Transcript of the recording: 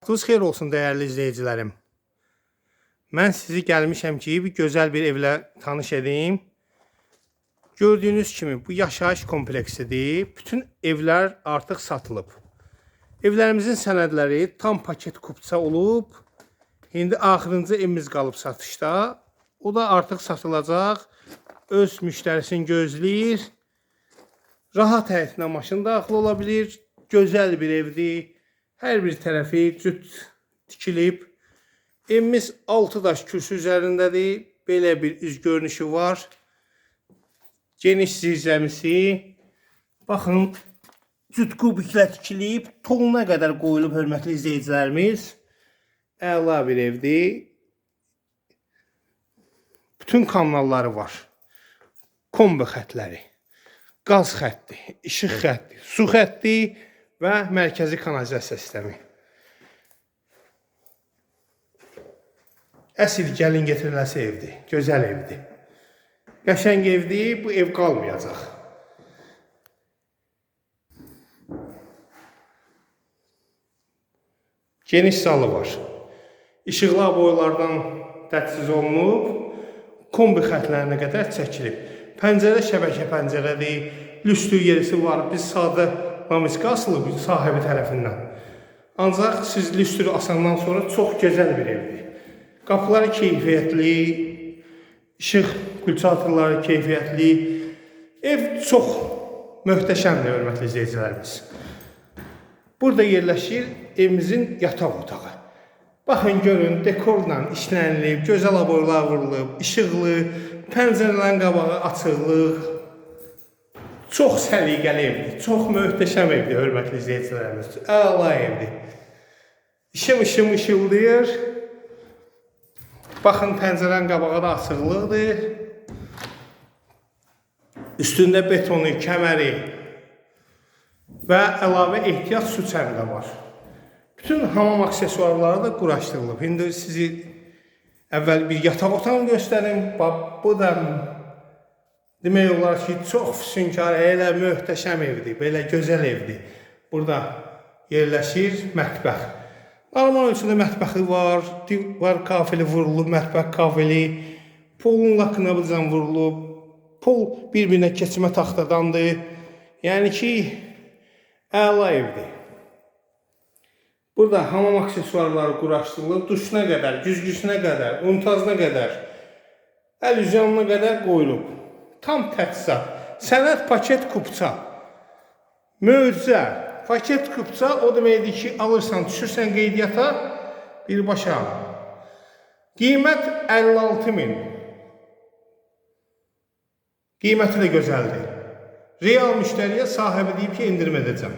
Vaxtınız xeyir olsun dəyərli izləyicilərim. Mən sizi gəlmişəm ki, bir gözəl bir evlə tanış edeyim. Gördüyünüz kimi bu yaşayış kompleksidir. Bütün evlər artıq satılıb. Evlərimizin sənədləri tam paket kupça olub. İndi axırıncı evimiz qalıb satışda. O da artıq satılacaq. Öz müştərisini gözləyir. Rahat həyətinə maşın daxil ola bilir. Gözəl bir evdir. Hər bir tərəfi cüt tikilib. Evimiz 6 daş kürsü üzərindədir. Belə bir üz görünüşü var. Geniş zirzəmisi. Baxın, cüt kubiklə tikilib. Tonuna qədər qoyulub, hörmətli izləyicilərimiz. Əla bir evdir. Bütün kanalları var. Kombi xətləri, qaz xətti, işıq xətti, su xətti və mərkəzi kanalizasiya sistemi. Əsl gəlin getiriləsi evdir, gözəl evdir. Qəşəng evdir, bu ev qalmayacaq. Geniş salı var. İşıqlar boylardan təchiz olunub, kombi xətlərinə qədər çəkilib. Pəncərə şəbəkə pəncərədir, lüstü yerisi var. Biz sadə namiska asılıb sahibi tərəfindən. Ancaq siz lüstürü asandan sonra çox gözəl bir evdir. Qapıları keyfiyyətli, işıq kulçatorları keyfiyyətli. Ev çox möhtəşəmdir, hörmətli izləyicilərimiz. Burada yerləşir evimizin yataq otağı. Baxın, görün, dekorla işlənilib, gözəl aboylar vurulub, işıqlı, pəncərələrin qabağı açıqlıq. Çox səliqəli evdir, çox möhtəşəm evdir, hörmətli izləyicilərimiz. Əla evdir. İşım işıldayır. Baxın, pəncərənin qabağı da açıqlıqdır. Üstündə betonu, kəməri və əlavə ehtiyat su çəni var. Bütün hamam aksesuarları da quraşdırılıb. İndi sizi əvvəl bir yataq otağını göstərim. Bu da demək olar ki, çox füsunkar, elə möhtəşəm evdir, belə gözəl evdir. Burada yerləşir mətbəx. Normal ölçüdə mətbəxi var, divar kafeli vurulub, mətbəx kafeli, polun lakına bizdən vurulub, pol bir-birinə keçmə taxtadandır. Yəni ki, əla evdir. Burada hamam aksesuarları quraşdırılıb, duşuna qədər, güzgüsünə qədər, untazına qədər, əlüzyonuna qədər qoyulub. Tam təchizat. Sənəd paket kupça. Möcüzə. Paket kupça o deməkdir ki, alırsan, düşürsən qeydiyyata birbaşa. Qiymət 56.000. Qiyməti də gözəldir. Real müştəriyə sahibi deyib ki, indirim edəcəm.